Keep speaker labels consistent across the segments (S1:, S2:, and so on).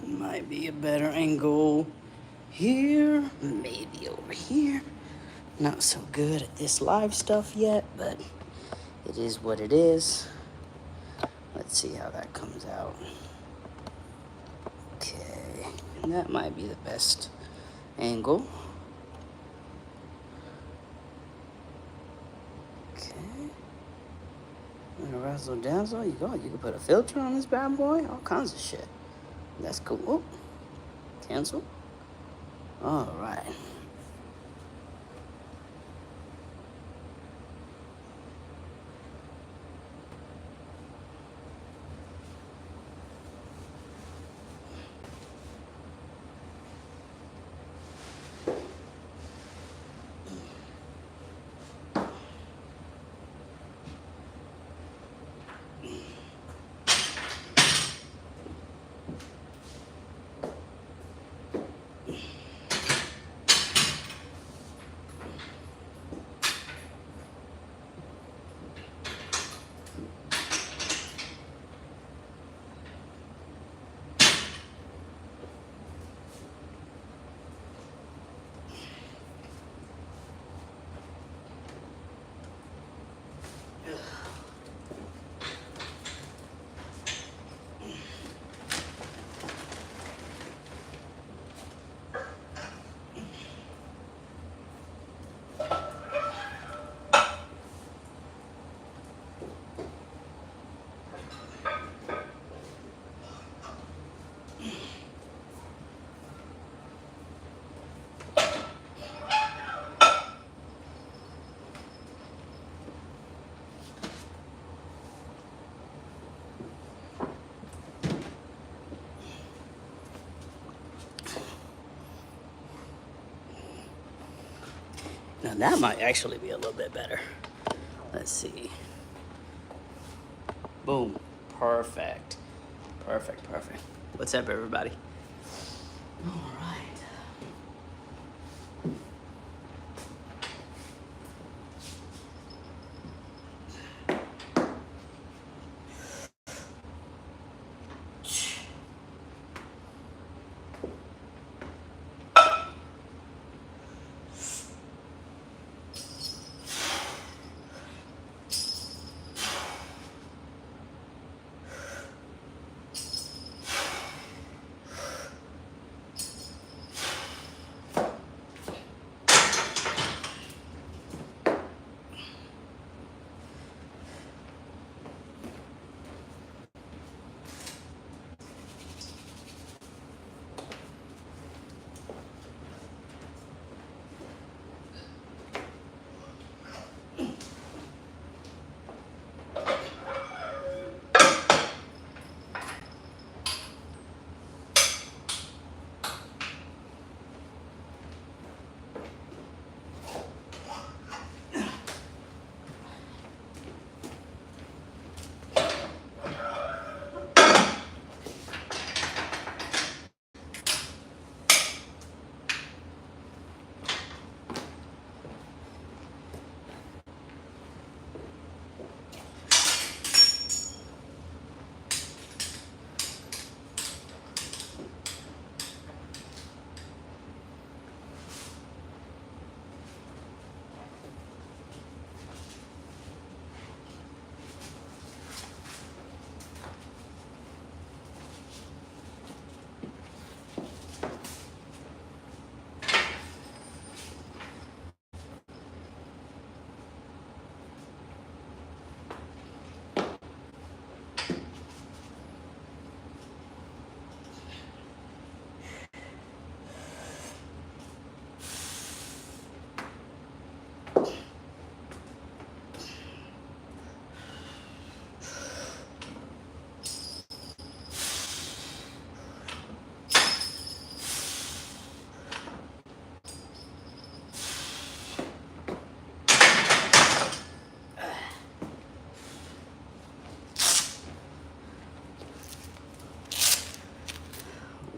S1: Might be a better angle here, maybe over here. Not so good at this live stuff yet, but it is what it is. Let's see how that comes out. Okay, that might be the best angle. Okay. Razzle dazzle, you go. You can put a filter on this bad boy, all kinds of shit. That's cool. Oh, cancel. All right. Now that might actually be a little bit better. Let's see. Boom. Perfect. Perfect, perfect. What's up, everybody? All right.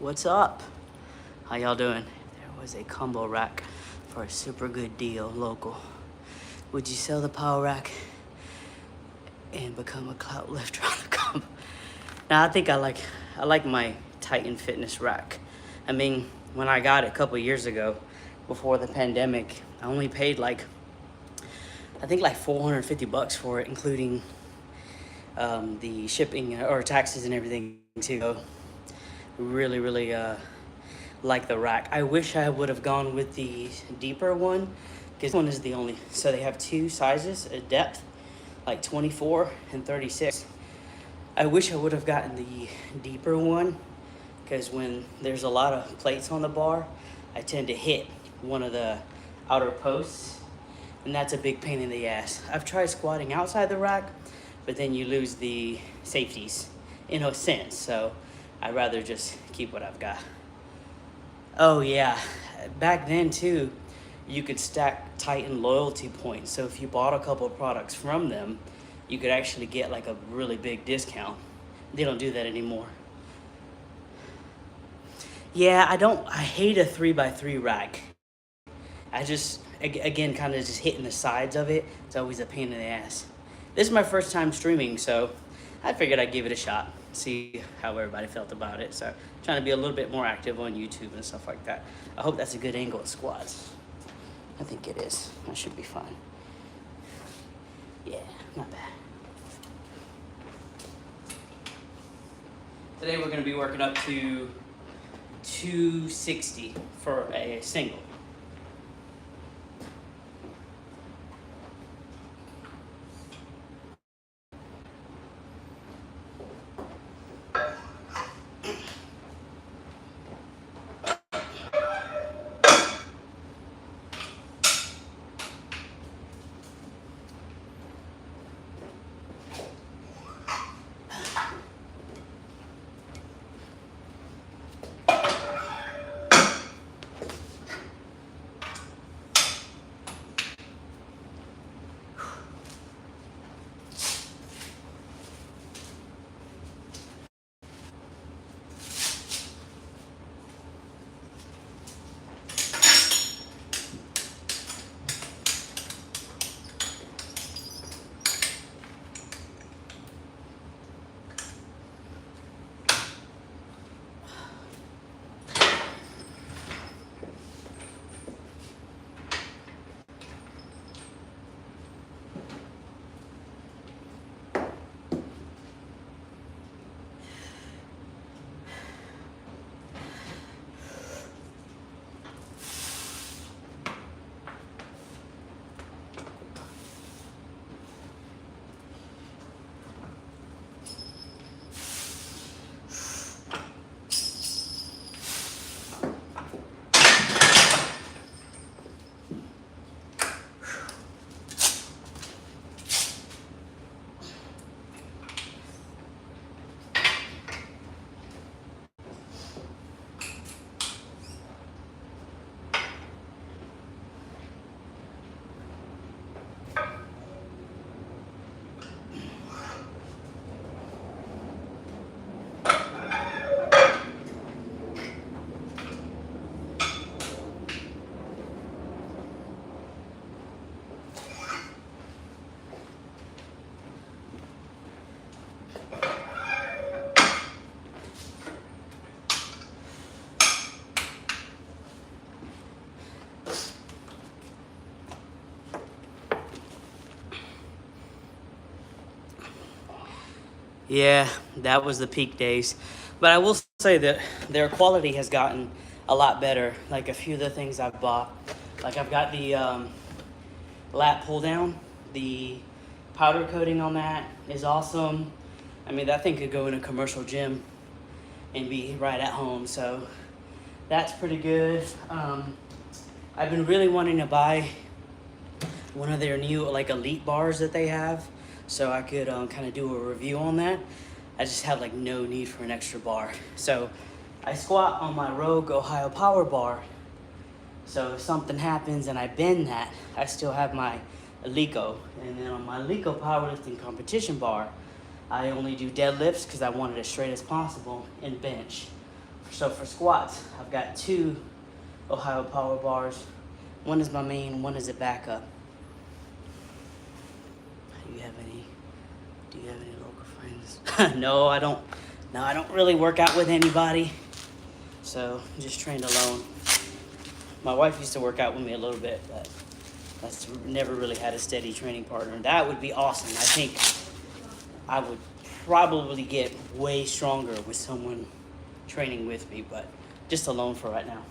S1: What's up? How y'all doing? There was a combo rack for a super good deal, local. Would you sell the power rack and become a clout lifter on the combo? Now, I think I like my Titan Fitness rack. I mean, when I got it a couple years ago, before the pandemic, I only paid I think like $450 for it, including the shipping or taxes and everything too. So really, really like the rack. I wish I would have gone with the deeper one, because this one is the only, so they have two sizes, a depth, like 24 and 36. I wish I would have gotten the deeper one, because when there's a lot of plates on the bar, I tend to hit one of the outer posts, and that's a big pain in the ass. I've tried squatting outside the rack, but then you lose the safeties in a sense, so I'd rather just keep what I've got. Oh yeah, back then too, you could stack Titan loyalty points. So if you bought a couple of products from them, you could actually get like a really big discount. They don't do that anymore. Yeah, I hate a 3x3 rack. I just, again, kind of just hitting the sides of it. It's always a pain in the ass. This is my first time streaming, so I figured I'd give it a shot, see how everybody felt about it. So trying to be a little bit more active on YouTube and stuff like that. I hope that's a good angle at squats. I think it is. I should be fine. Yeah, not bad. Today we're going to be working up to 260 for a single. Yeah, that was the peak days. But I will say that their quality has gotten a lot better. Like a few of the things I've bought. Like I've got the lat pull down. The powder coating on that is awesome. I mean, that thing could go in a commercial gym and be right at home. So that's pretty good. I've been really wanting to buy one of their new like elite bars that they have, so I could kind of do a review on that. I just have like no need for an extra bar. So I squat on my Rogue Ohio Power Bar. So if something happens and I bend that, I still have my Eleiko. And then on my Eleiko powerlifting competition bar, I only do deadlifts because I want it as straight as possible and bench So for squats, I've got 2 Ohio power bars. One is my main, one is a backup. Do you have any local friends? No, I don't. No, I don't really work out with anybody. So I'm just trained alone. My wife used to work out with me a little bit, but that's never really had a steady training partner. That would be awesome. I think I would probably get way stronger with someone training with me, but just alone for right now.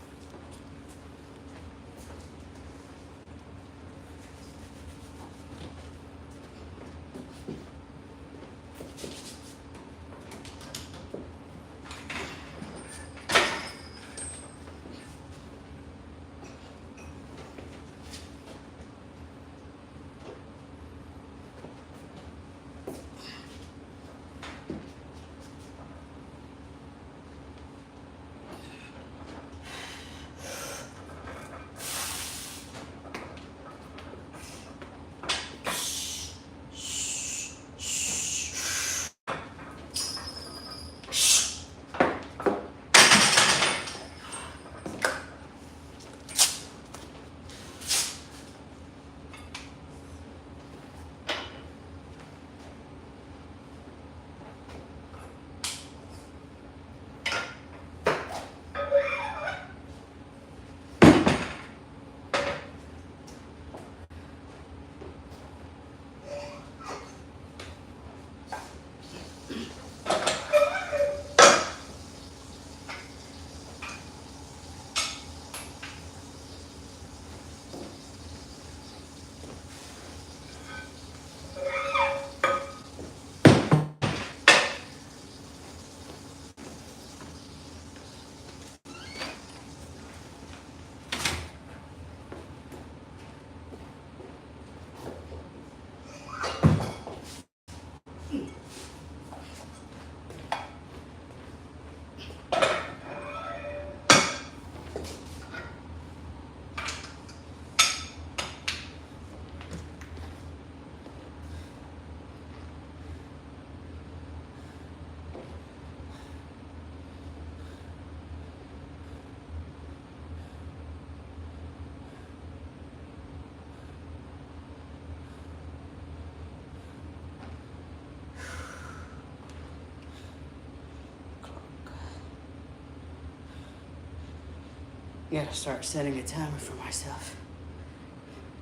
S1: Gotta start setting a timer for myself.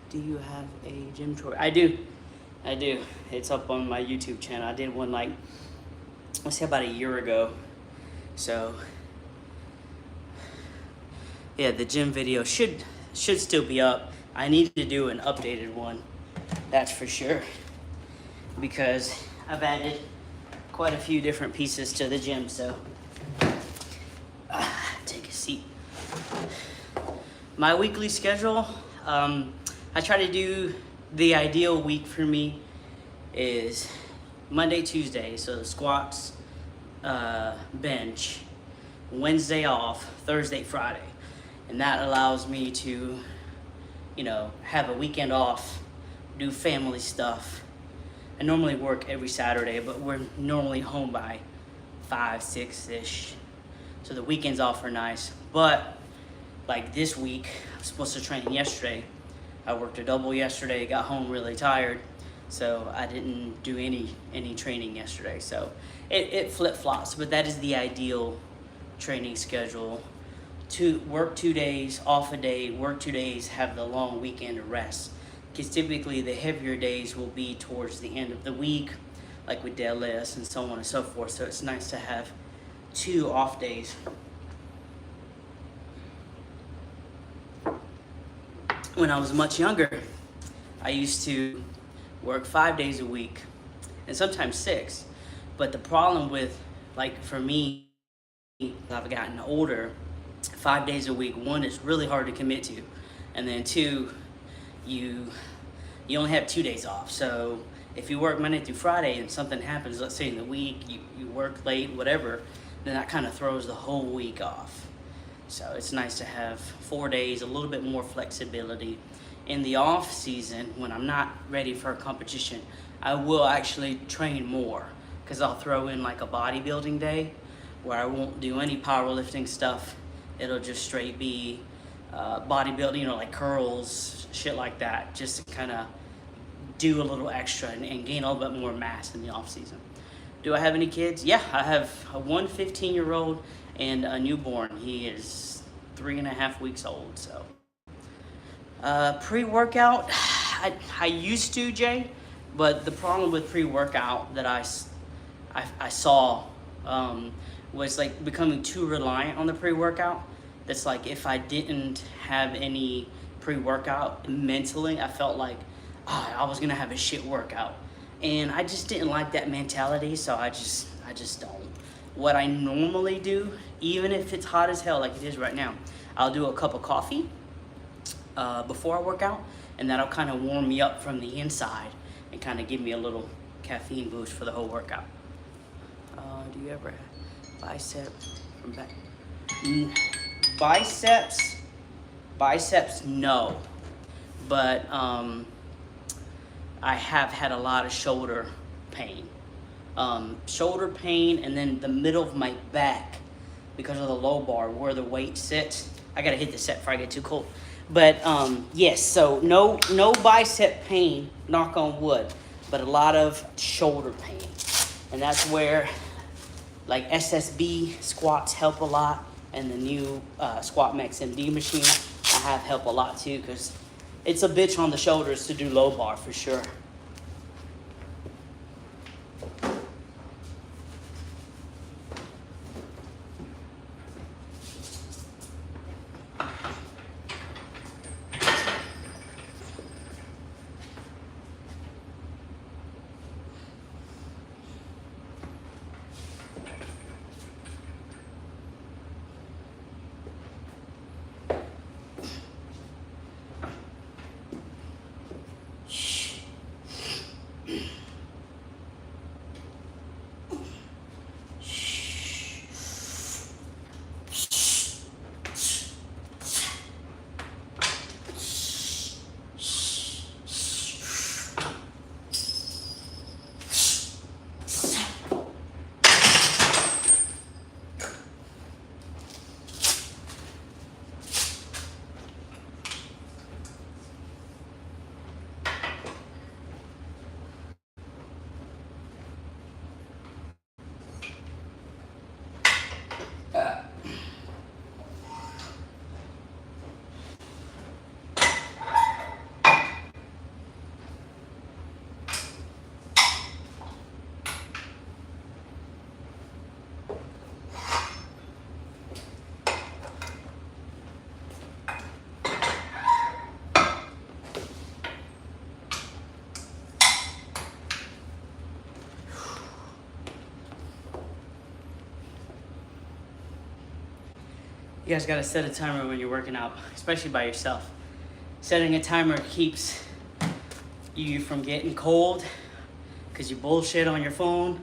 S1: Do you have a gym chore? I do. It's up on my YouTube channel. I did one like, let's say about a year ago. So yeah, the gym video should still be up. I need to do an updated one, that's for sure, because I've added quite a few different pieces to the gym. So take a seat. My weekly schedule, I try to do, the ideal week for me is Monday, Tuesday, so the squats, bench, Wednesday off, Thursday, Friday. And that allows me to, have a weekend off, do family stuff. I normally work every Saturday, but we're normally home by 5, 6-ish. So the weekends off are nice. But like this week, I was supposed to train yesterday. I worked a double yesterday, got home really tired, so I didn't do any training yesterday. So it flip-flops, but that is the ideal training schedule. Work 2 days, off a day, work 2 days, have the long weekend to rest. Because typically the heavier days will be towards the end of the week, like with deadlifts and so on and so forth. So it's nice to have 2 off days. When I was much younger, I used to work 5 days a week and sometimes 6. But the problem with, like for me, I've gotten older, 5 days a week, 1, is really hard to commit to. And then 2, you only have 2 days off. So if you work Monday through Friday and something happens, let's say in the week, you work late, whatever, then that kind of throws the whole week off. So it's nice to have 4 days, a little bit more flexibility. In the off season, when I'm not ready for a competition, I will actually train more, because I'll throw in like a bodybuilding day. where I won't do any powerlifting stuff. It'll just straight be bodybuilding, you know, like curls, shit like that, just to kind of do a little extra and gain a little bit more mass in the off season. Do I have any kids? Yeah, I have one 15-year-old and a newborn. He is 3.5 weeks old. So pre-workout, I used to, Jay, but the problem with pre-workout that I saw was like becoming too reliant on the pre-workout. That's like if I didn't have any pre-workout, mentally I felt like I was gonna have a shit workout, and I just didn't like that mentality. So I just don't. What I normally do, even if it's hot as hell like it is right now, I'll do a cup of coffee before I work out, and that'll kind of warm me up from the inside and kind of give me a little caffeine boost for the whole workout. Do you ever have bicep from back? Biceps, no. But I have had a lot of shoulder pain. And then the middle of my back because of the low bar where the weight sits. I gotta hit the set before I get too cold. But yes, so no bicep pain, knock on wood, but a lot of shoulder pain. And that's where like SSB squats help a lot, and the new Squat Max MD machine I have help a lot too, because it's a bitch on the shoulders to do low bar for sure. You guys gotta set a timer when you're working out, especially by yourself. Setting a timer keeps you from getting cold because you bullshit on your phone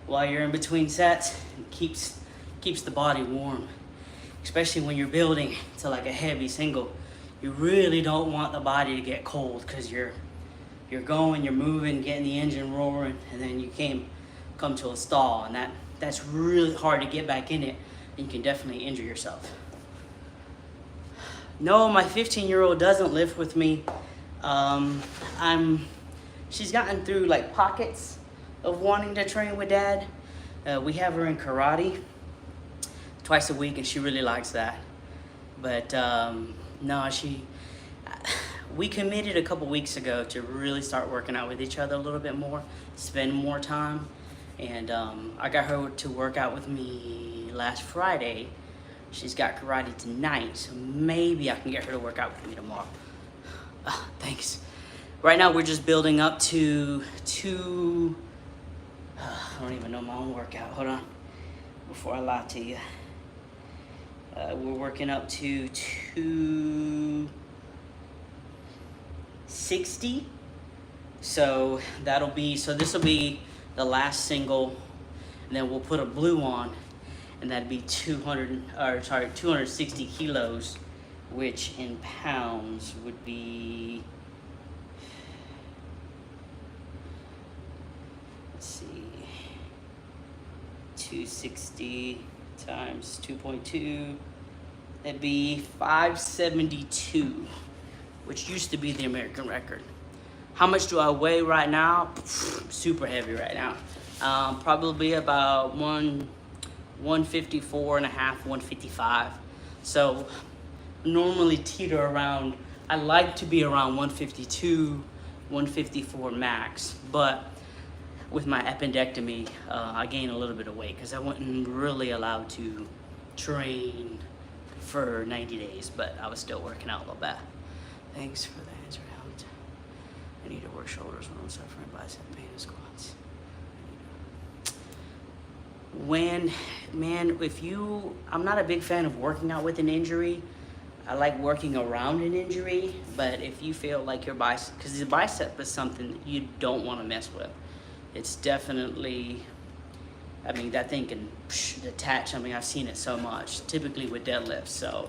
S1: while you're in between sets. It keeps the body warm, especially when you're building to like a heavy single. You really don't want the body to get cold because you're going, you're moving, getting the engine roaring, and then you come to a stall, and that's really hard to get back in it. You can definitely injure yourself. No, my 15-year-old doesn't live with me. She's gotten through like pockets of wanting to train with dad. We have her in karate twice a week, and she really likes that. But no, we committed a couple weeks ago to really start working out with each other a little bit more, spend more time. And I got her to work out with me last Friday. She's got karate tonight, so maybe I can get her to work out with me tomorrow. Thanks. Right now we're just building up to I don't even know my own workout. Hold on, before I lie to you. We're working up to 260. So this will be the last single, and then we'll put a blue on, and that'd be 260 kilos, which in pounds would be, let's see, 260 times 2.2. That'd be 572, which used to be the American record. How much do I weigh right now? Super heavy right now. Probably about 154 and a half, 155. So normally teeter around, I like to be around 152, 154 max, but with my appendectomy, I gained a little bit of weight because I wasn't really allowed to train for 90 days, but I was still working out a little bit. Thanks for the answer. Helped. I need to work shoulders when I'm suffering bicep pain and squats. I'm not a big fan of working out with an injury. I like working around an injury, but if you feel like your bicep, because the bicep is something that you don't want to mess with. It's definitely, I mean, that thing can detach. I mean, I've seen it so much, typically with deadlifts, so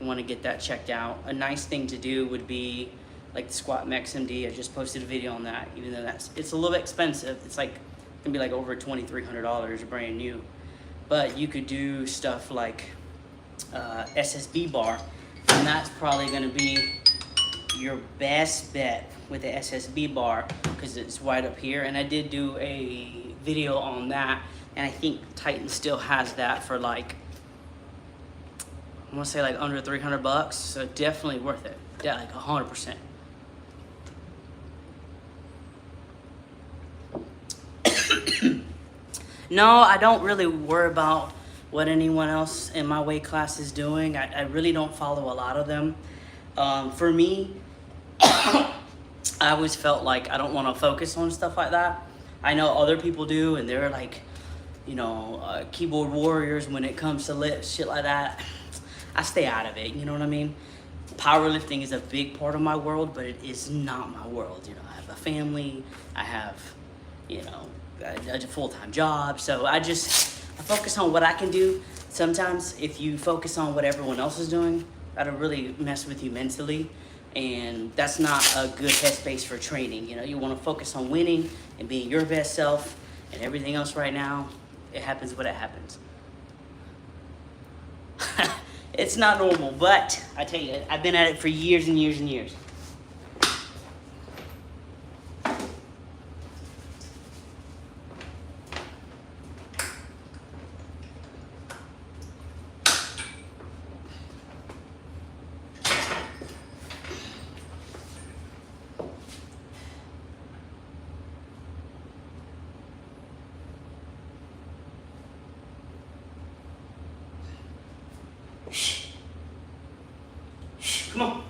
S1: I want to get that checked out. A nice thing to do would be like the Squat Max MD. I just posted a video on that, even though it's a little bit expensive. It's like, it can be like over $2,300 brand new. But you could do stuff like SSB bar, and that's probably going to be your best bet with the SSB bar because it's right up here. And I did do a video on that, and I think Titan still has that for like, I want to say like under 300 bucks. So definitely worth it. Yeah, like 100%. No, I don't really worry about what anyone else in my weight class is doing. I really don't follow a lot of them. For me, I always felt like I don't want to focus on stuff like that. I know other people do, and they're like, you know, keyboard warriors when it comes to lifts, shit like that. I stay out of it, you know what I mean? Powerlifting is a big part of my world, but it is not my world. You know, I have a family, I have, you know, a full-time job, so I focus on what I can do. Sometimes if you focus on what everyone else is doing, that'll really mess with you mentally, and that's not a good headspace for training. You know, you want to focus on winning and being your best self, and everything else right now, it happens when it happens. It's not normal, but I tell you, I've been at it for years and years and years. Come on.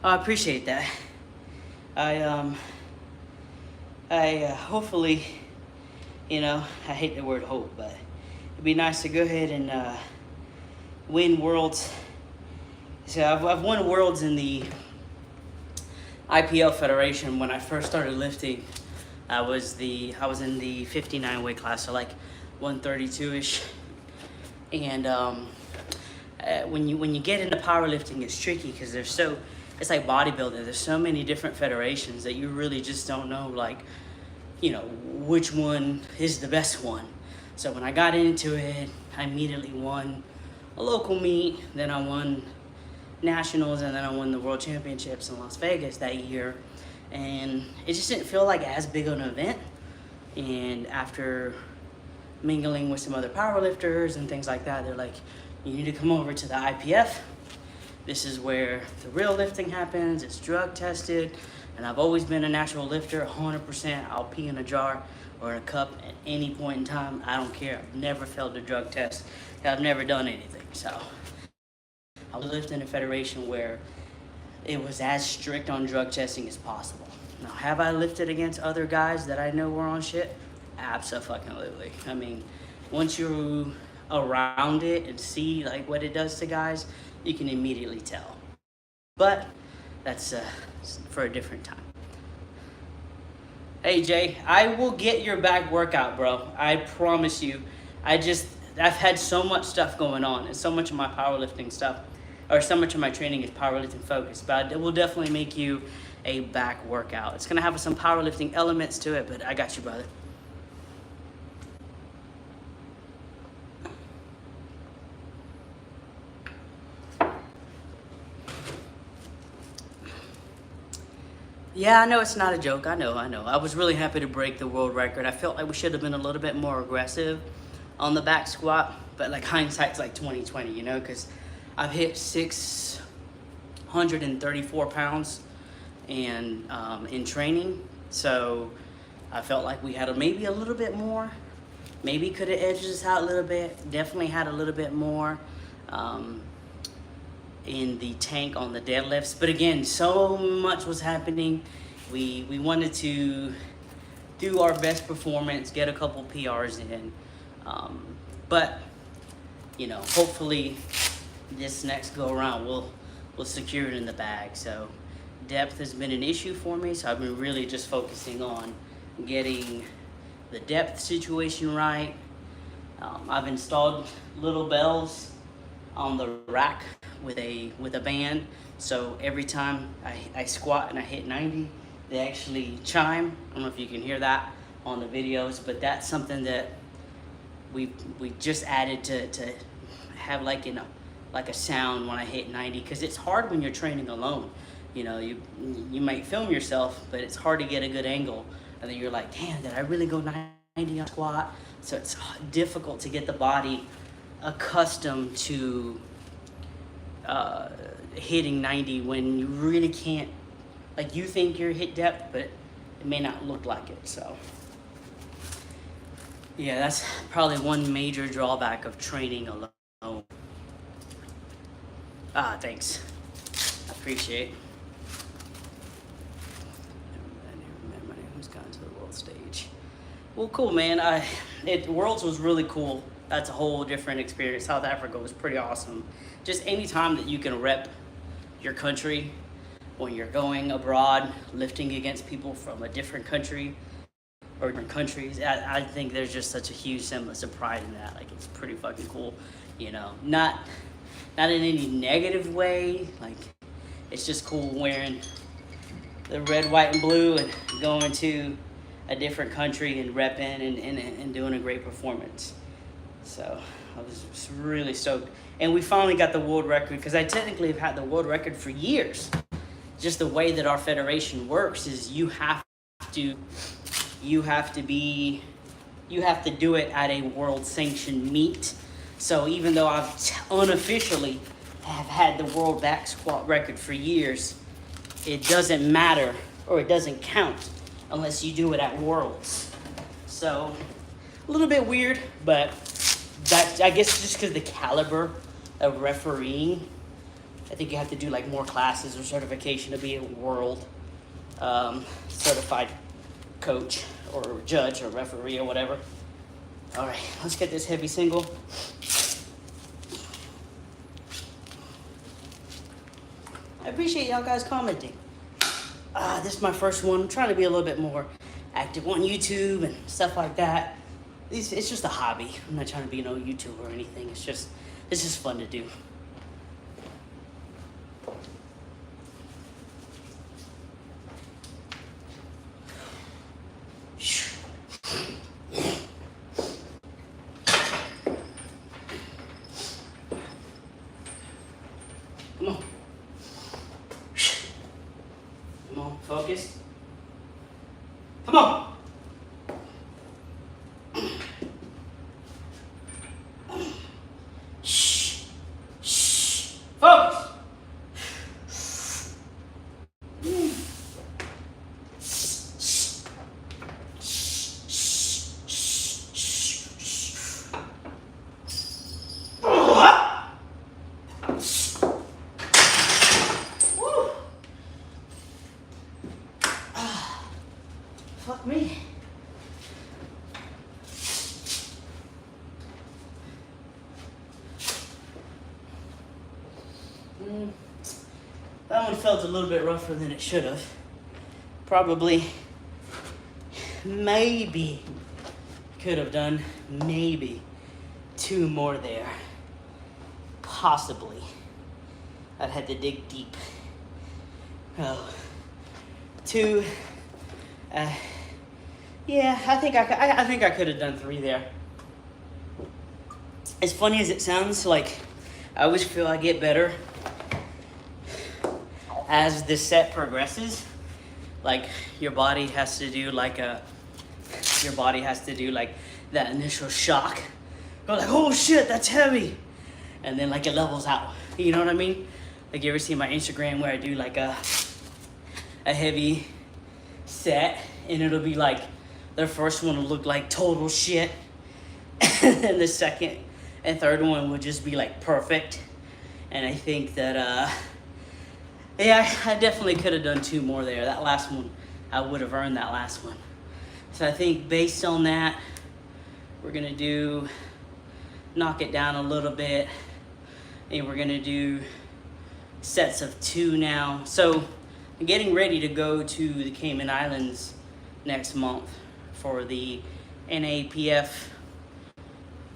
S1: I appreciate that. I hopefully, you know, I hate the word hope, but it'd be nice to go ahead and win worlds. So I've won worlds in the IPL Federation when I first started lifting I was in the 59 weight class, so like 132-ish. And when you get into powerlifting, it's tricky because it's like bodybuilding. There's so many different federations that you really just don't know, like, which one is the best one. So when I got into it, I immediately won a local meet, then I won nationals, and then I won the world championships in Las Vegas that year. And it just didn't feel like as big of an event. And after mingling with some other powerlifters and things like that, they're like, you need to come over to the IPF. This is where the real lifting happens. It's drug tested. And I've always been a natural lifter, 100%. I'll pee in a jar or in a cup at any point in time. I don't care. I've never failed a drug test. I've never done anything. So I lived in a federation where it was as strict on drug testing as possible. Now, have I lifted against other guys that I know were on shit? Abso-fucking-lutely. I mean, once you're around it and see like what it does to guys, you can immediately tell. But that's for a different time. Hey Jay, I will get your back workout, bro. I promise you. I've had so much stuff going on, and so much of my powerlifting stuff, or so much of my training is powerlifting focused, but it will definitely make you a back workout. It's gonna have some powerlifting elements to it, but I got you, brother. Yeah, I know it's not a joke. I know. I was really happy to break the world record. I felt like we should have been a little bit more aggressive on the back squat, but like hindsight's like 2020, because I've hit 634 pounds and in training, so I felt like we had maybe a little bit more. Maybe could have edged us out a little bit. Definitely had a little bit more in the tank on the deadlifts. But again, so much was happening. We wanted to do our best performance, get a couple PRs in. But hopefully this next go around we'll secure it in the bag. So depth has been an issue for me, so I've been really just focusing on getting the depth situation right. I've installed little bells on the rack with a band, so every time I squat and I hit 90, they actually chime. I don't know if you can hear that on the videos, but that's something that we just added to have like a sound when I hit 90, because it's hard when you're training alone. You might film yourself, but it's hard to get a good angle, and then you're like, damn, did I really go 90 on squat? So it's difficult to get the body accustomed to hitting 90 when you really can't, like, you think you're hit depth, but it may not look like it. So yeah, that's probably one major drawback of training alone. Thanks. I appreciate. Who's gone to the world stage? Well, cool, man. Worlds was really cool. That's a whole different experience. South Africa was pretty awesome. Just any time that you can rep your country when you're going abroad, lifting against people from a different country or different countries, I think there's just such a huge semblance of pride in that. Like, it's pretty fucking cool, Not in any negative way. Like, it's just cool wearing the red, white, and blue and going to a different country and repping and doing a great performance. So I was really stoked. And we finally got the world record, because I technically have had the world record for years. Just the way that our federation works is you have to do it at a world sanctioned meet. So even though I've unofficially have had the world back squat record for years, it doesn't matter, or it doesn't count unless you do it at Worlds. So a little bit weird, but that's, I guess, just because the caliber of refereeing. I think you have to do like more classes or certification to be a world certified coach or judge or referee or whatever. All right, let's get this heavy single. I appreciate y'all guys commenting. This is my first one. I'm trying to be a little bit more active on YouTube and stuff like that. It's just a hobby. I'm not trying to be no YouTuber or anything. It's just fun to do. Come on. Come on, focus. Come on. Shh. Shh. Focus. Fuck me. That one felt a little bit rougher than it should have. Probably, maybe, could have done maybe 2 more there. Possibly. I'd had to dig deep. Oh, 2. Yeah, I think I could have done 3 there. As funny as it sounds, like I always feel I get better as the set progresses. Like your body has to do like that initial shock. Go like, oh shit, that's heavy, and then like it levels out. You know what I mean? Like you ever see my Instagram where I do like a heavy set, and it'll be like the first one will look like total shit, and then the second and third one will just be like perfect. And I think that yeah, I definitely could have done 2 more there. That last one, I would have earned that last one. So I think based on that, we're gonna knock it down a little bit, and we're gonna do sets of 2 now. So I'm getting ready to go to the Cayman Islands next month for the NAPF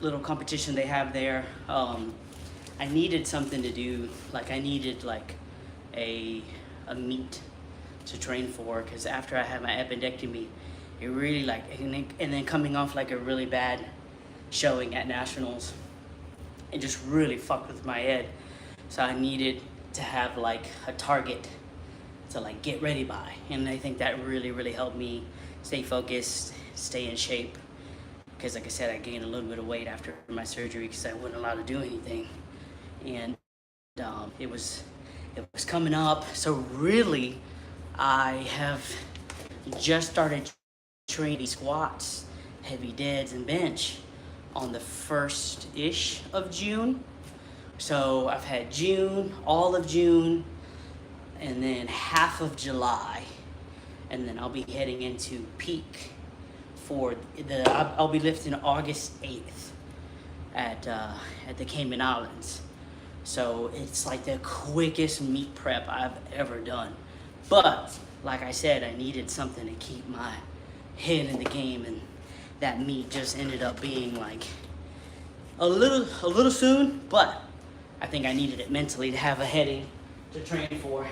S1: little competition they have there. I needed something to do, like I needed like a meet to train for, because after I had my appendectomy, it really like, and then coming off like a really bad showing at nationals, it just really fucked with my head. So I needed to have like a target to like get ready by, and I think that really helped me stay focused, stay in shape, because like I said, I gained a little bit of weight after my surgery because I wasn't allowed to do anything, and it was coming up. So really, I have just started training squats, heavy deads, and bench on the 1st-ish of June. So I've had June, all of June, and then half of July, and then I'll be heading into peak for I'll be lifting August 8th at the Cayman Islands. So it's like the quickest meet prep I've ever done. But like I said, I needed something to keep my head in the game, and that meet just ended up being like a little soon, but I think I needed it mentally to have a heading to train for.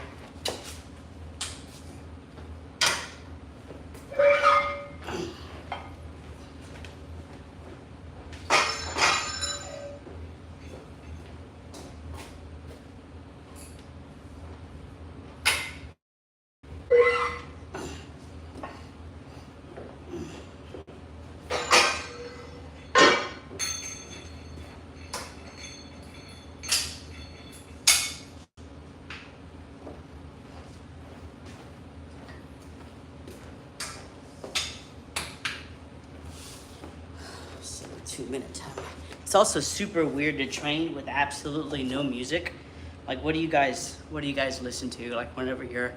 S1: Minute time. It's also super weird to train with absolutely no music. Like, what do you guys listen to? Like, whenever you're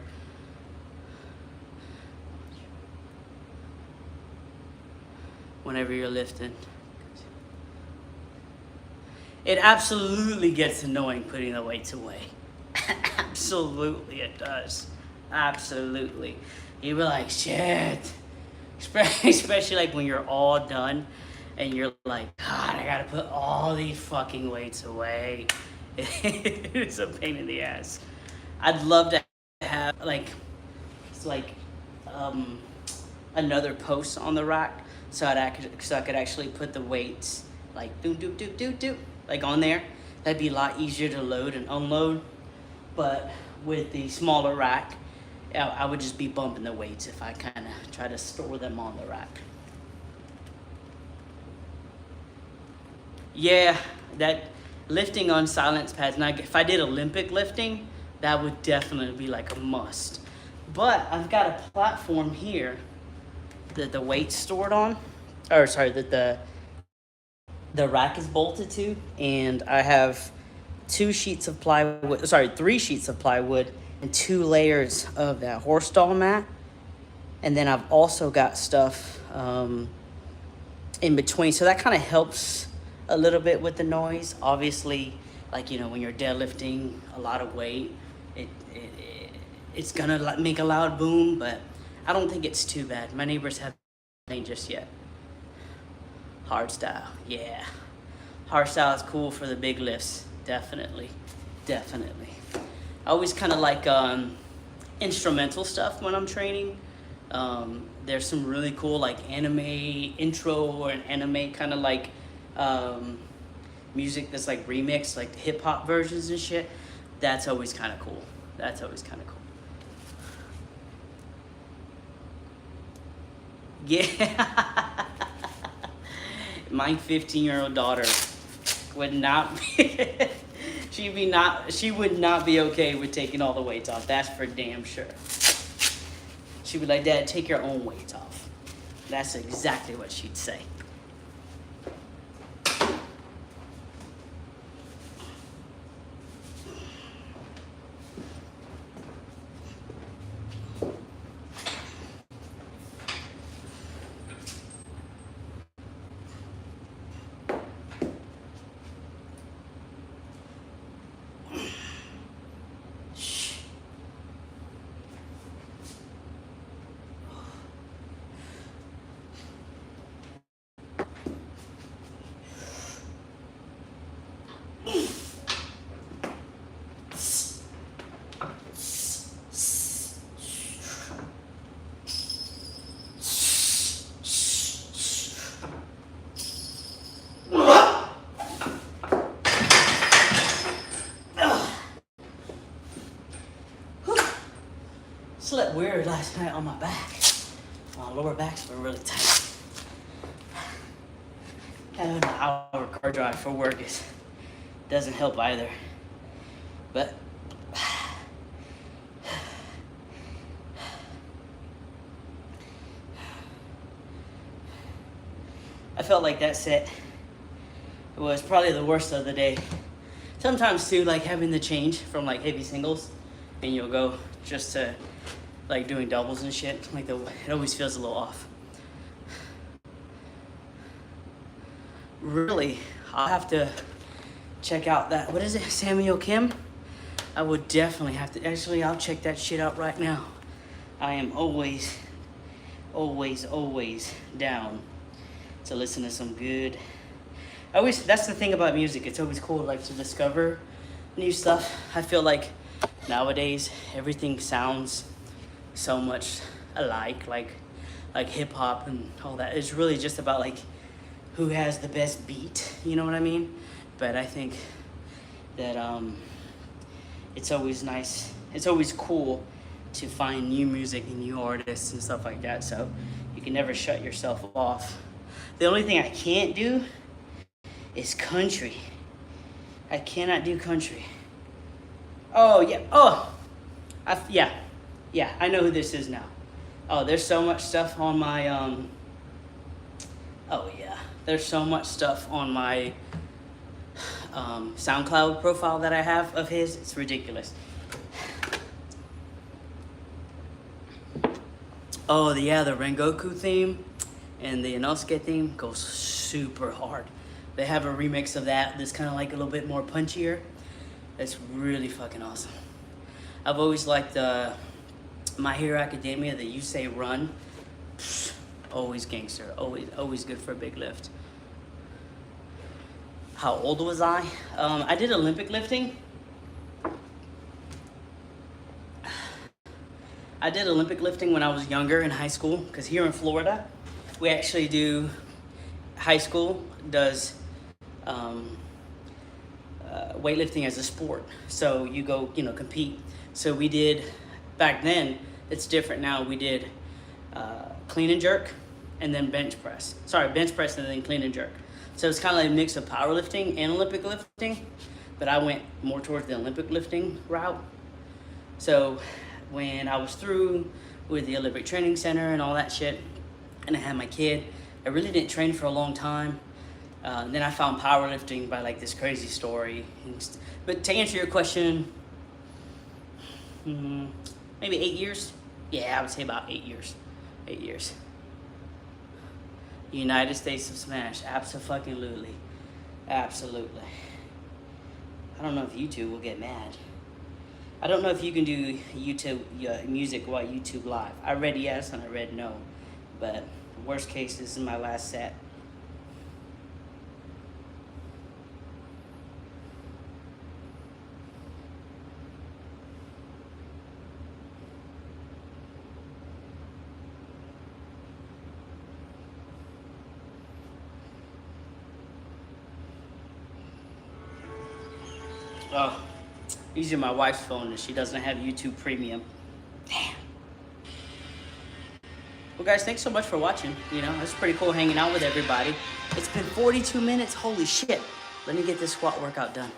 S1: lifting. It absolutely gets annoying putting the weights away. Absolutely, it does. Absolutely. You be like, shit. Especially like when you're all done and you're like, God, I gotta put all these fucking weights away. It's a pain in the ass. I'd love to have like, it's like, um, another post on the rack so I could actually put the weights like do like on there. That'd be a lot easier to load and unload. But with the smaller rack, I would just be bumping the weights if I kind of try to store them on the rack. Yeah, that lifting on silence pads. Now, if I did Olympic lifting, that would definitely be like a must. But I've got a platform here that the weight's stored on, or sorry, that the rack is bolted to, and I have 3 sheets of plywood and 2 layers of that horse stall mat. And then I've also got stuff in between. So that kind of helps a little bit with the noise. Obviously, like, you know, when you're deadlifting a lot of weight, it's gonna make a loud boom, but I don't think it's too bad. My neighbors haven't just yet. Hardstyle, yeah. Hardstyle is cool for the big lifts, definitely. I always kind of like instrumental stuff when I'm training. There's some really cool like anime intro or an anime kind of like music that's like remixed, like hip hop versions and shit. That's always kind of cool. Yeah. My 15-year-old daughter would not be she would not be okay with taking all the weights off. That's for damn sure. She'd be like, Dad, take your own weights off. That's exactly what she'd say. Slept weird last night on my back. My lower back's been really tight. Having an hour car drive for work doesn't help either. But I felt like that set was probably the worst of the day. Sometimes too, like having the change from like heavy singles, and you'll go just to like doing doubles and shit. Like it always feels a little off. Really, I'll have to check out that, what is it, Samuel Kim? I would definitely have to, actually, I'll check that shit out right now. I am always down to listen to some good. That's the thing about music. It's always cool, like, to discover new stuff. I feel like nowadays everything sounds so much alike, like hip hop and all that. It's really just about like who has the best beat, you know what I mean? But I think that it's always nice, it's always cool to find new music and new artists and stuff like that, so you can never shut yourself off. The only thing I can't do is country. I cannot do country. Oh yeah, yeah, I know who this is now. Oh, there's so much stuff on my there's so much stuff on my SoundCloud profile that I have of his. It's ridiculous. Oh, the Rengoku theme and the Inosuke theme goes super hard. They have a remix of that that's kind of like a little bit more punchier. It's really fucking awesome. I've always liked My Hero Academia, the You Say Run. Always gangster. Always good for a big lift. How old was I? I did Olympic lifting. I did Olympic lifting when I was younger in high school, because here in Florida, we actually do, high school does weightlifting as a sport. So you go, compete. So we did, back then, it's different now, we did clean and jerk and then bench press. Sorry, bench press and then clean and jerk. So it's kind of like a mix of powerlifting and Olympic lifting, but I went more towards the Olympic lifting route. So when I was through with the Olympic Training Center and all that shit, and I had my kid, I really didn't train for a long time. And then I found powerlifting by like this crazy story. But to answer your question, maybe 8 years? Yeah, I would say about 8 years. 8 years. United States of Smash, abso-fucking-lutely. Absolutely. I don't know if YouTube will get mad. I don't know if you can do YouTube music while YouTube live. I read yes and I read no, but worst case, this is my last set. Oh, using my wife's phone and she doesn't have YouTube Premium. Damn. Well, guys, thanks so much for watching. It's pretty cool hanging out with everybody. It's been 42 minutes. Holy shit. Let me get this squat workout done.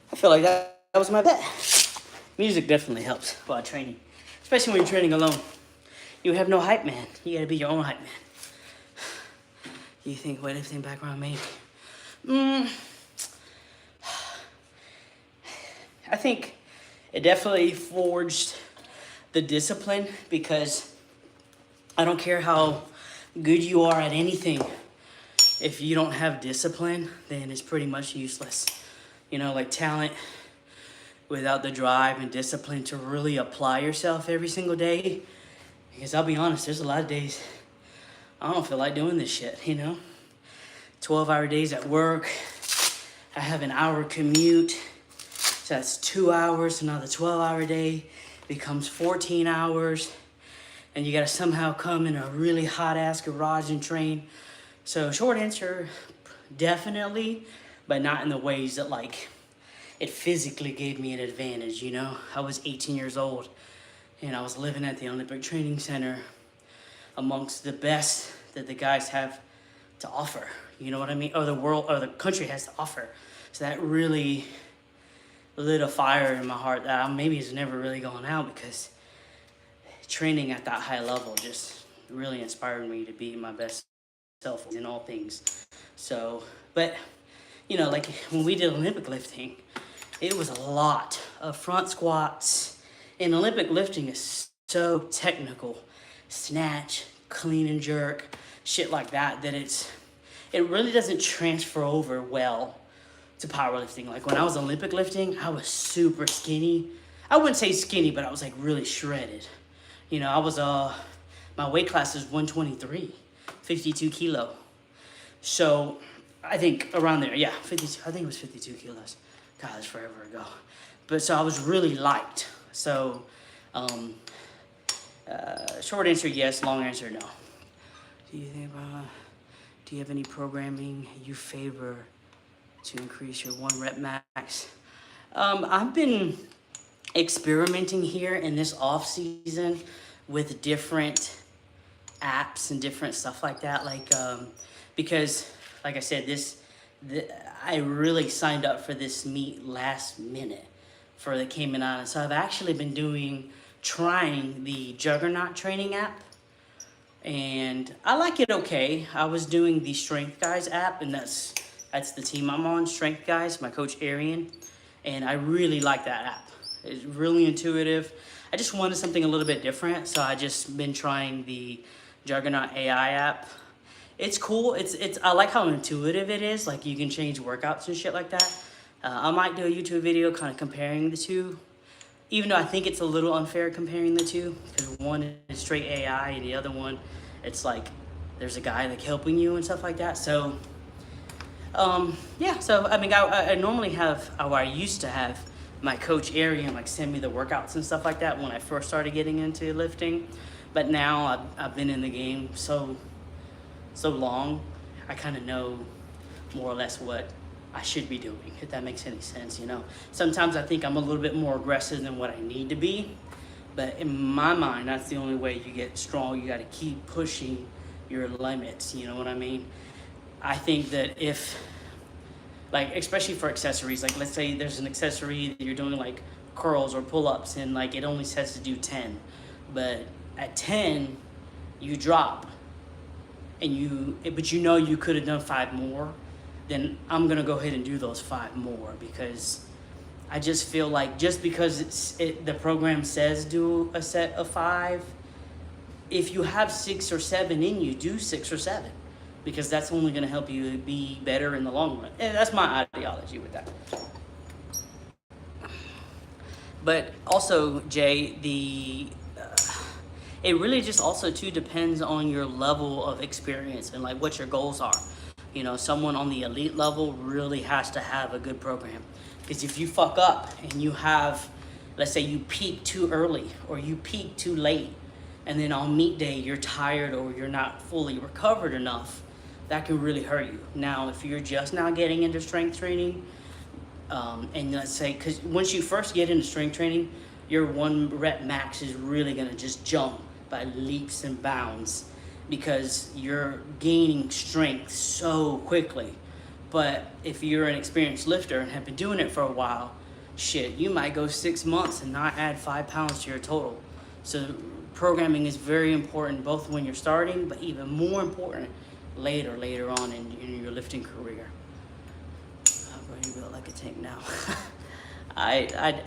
S1: I feel like that was my bet. Music definitely helps while training, especially when you're training alone. You have no hype man. You gotta be your own hype man. You think weightlifting background maybe? I think it definitely forged the discipline, because I don't care how good you are at anything. If you don't have discipline, then it's pretty much useless. Like talent without the drive and discipline to really apply yourself every single day. Because I'll be honest, there's a lot of days I don't feel like doing this shit, 12-hour days at work. I have an hour commute. So that's 2 hours. Another 12-hour day becomes 14 hours. And you gotta somehow come in a really hot-ass garage and train. So short answer, definitely, but not in the ways that it physically gave me an advantage, I was 18 years old and I was living at the Olympic Training Center amongst the best that the guys have to offer, you know what I mean? Or the world, or the country has to offer. So that really lit a fire in my heart that maybe is never really going out, because training at that high level just really inspired me to be my best self in all things. So, but when we did Olympic lifting, it was a lot of front squats. And Olympic lifting is so technical. Snatch, clean and jerk, shit like that, it really doesn't transfer over well to powerlifting. Like when I was Olympic lifting, I was super skinny. I wouldn't say skinny, but I was really shredded. I was, my weight class is 123, 52 kilo. So I think around there, yeah, 52, I think it was 52 kilos. God, that's forever ago. But so I was really light. So, short answer, yes. Long answer, no. Do Do you have any programming you favor to increase your 1 rep max? I've been experimenting here in this off season with different apps and different stuff like that. Because like I said, I really signed up for this meet last minute for the Cayman Islands. So I've actually been trying the Juggernaut training app, and I like it okay. I was doing the Strength Guys app, and that's the team I'm on, Strength Guys, my coach Arian, and I really like that app. It's really intuitive. I just wanted something a little bit different, so I just been trying the Juggernaut AI app. It's cool. I like how intuitive it is. Like, you can change workouts and shit like that. I might do a YouTube video kind of comparing the two, even though I think it's a little unfair comparing the two, because one is straight AI and the other one, it's like there's a guy like helping you and stuff like that. So yeah, so I mean, I normally have, or I used to have, my coach Arian like send me the workouts and stuff like that when I first started getting into lifting. But now I've been in the game so long, I kind of know more or less what I should be doing, if that makes any sense, you know. Sometimes I think I'm a little bit more aggressive than what I need to be, but in my mind, that's the only way you get strong. You got to keep pushing your limits, you know what I mean? I think that if, like, especially for accessories, like let's say there's an accessory that you're doing like curls or pull-ups, and like it only says to do 10, but at 10 you drop, but you know you could have done 5 more, then I'm gonna go ahead and do those 5 more, because I just feel like just because the program says do a set of 5, if you have 6 or 7 in you, do 6 or 7, because that's only gonna help you be better in the long run. And that's my ideology with that. But also, Jay, it really just also too depends on your level of experience and like what your goals are. You know, someone on the elite level really has to have a good program, because if you fuck up and you have, let's say you peak too early or you peak too late, and then on meet day you're tired or you're not fully recovered enough, that can really hurt you. Now, if you're just now getting into strength training, and let's say, because once you first get into strength training, your 1 rep max is really gonna just jump by leaps and bounds, because you're gaining strength so quickly. But if you're an experienced lifter and have been doing it for a while, shit, you might go 6 months and not add 5 pounds to your total. So programming is very important, both when you're starting, but even more important later on in your lifting career. Bro, you built like a tank now.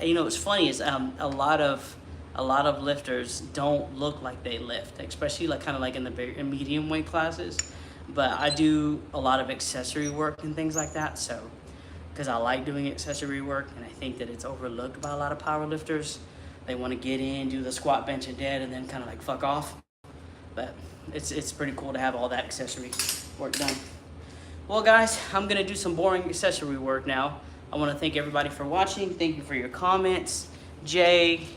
S1: You know, what's funny is a lot of lifters don't look like they lift, especially like kind of like in the big and medium weight classes. But I do a lot of accessory work and things like that, so because I like doing accessory work, and I think that it's overlooked by a lot of power lifters. They want to get in, do the squat, bench, and dead, and then kind of like fuck off. But it's pretty cool to have all that accessory work done. Well, guys, I'm gonna do some boring accessory work now. I want to thank everybody for watching. Thank you for your comments, Jay,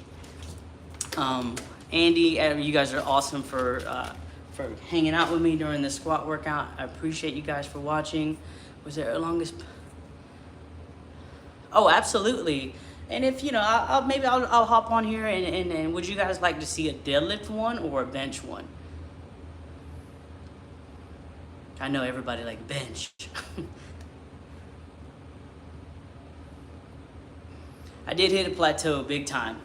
S1: Andy. You guys are awesome for hanging out with me during the squat workout. I appreciate you guys for watching. Was there a longest? Oh, absolutely. And if you know, I'll hop on here and would you guys like to see a deadlift one or a bench one? I know everybody like bench. I did hit a plateau big time.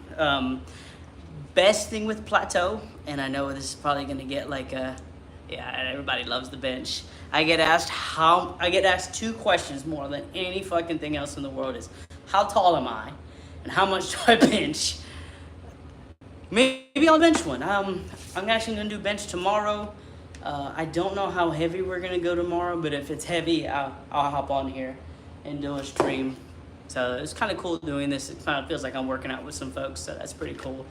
S1: Best thing with plateau, and I know this is probably gonna get like yeah, everybody loves the bench. I get asked 2 questions more than any fucking thing else in the world is, how tall am I? And how much do I bench? Maybe I'll bench one. I'm actually gonna do bench tomorrow. I don't know how heavy we're gonna go tomorrow, but if it's heavy, I'll hop on here and do a stream. So it's kind of cool doing this. It kind of feels like I'm working out with some folks, so that's pretty cool.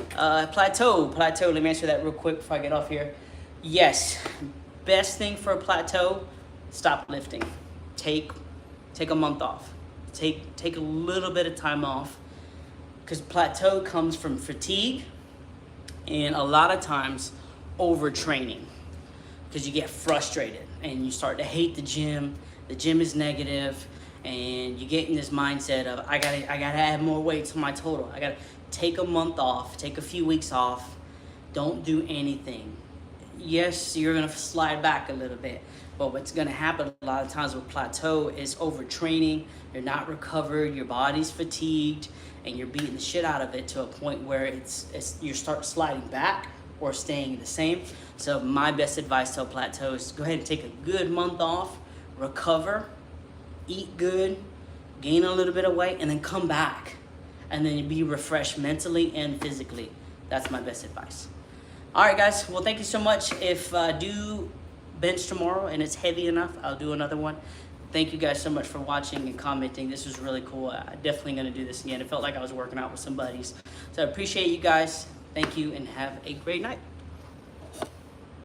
S1: Plateau. Let me answer that real quick before I get off here. Yes, best thing for a plateau, stop lifting. Take a month off. Take a little bit of time off, because plateau comes from fatigue and a lot of times overtraining, because you get frustrated. and you start to hate the gym is negative, and you get in this mindset of I gotta add more weight to my total. I gotta take a month off, take a few weeks off, don't do anything. Yes, you're gonna slide back a little bit, but what's gonna happen a lot of times with plateau is overtraining. You're not recovered, your body's fatigued, and you're beating the shit out of it to a point where it's you start sliding back or staying the same. So my best advice to a plateau is go ahead and take a good month off, recover, eat good, gain a little bit of weight, and then come back. And then you be refreshed mentally and physically. That's my best advice. All right, guys. Well, thank you so much. If I do bench tomorrow and it's heavy enough, I'll do another one. Thank you guys so much for watching and commenting. This was really cool. I'm definitely going to do this again. It felt like I was working out with some buddies. So I appreciate you guys. Thank you and have a great night.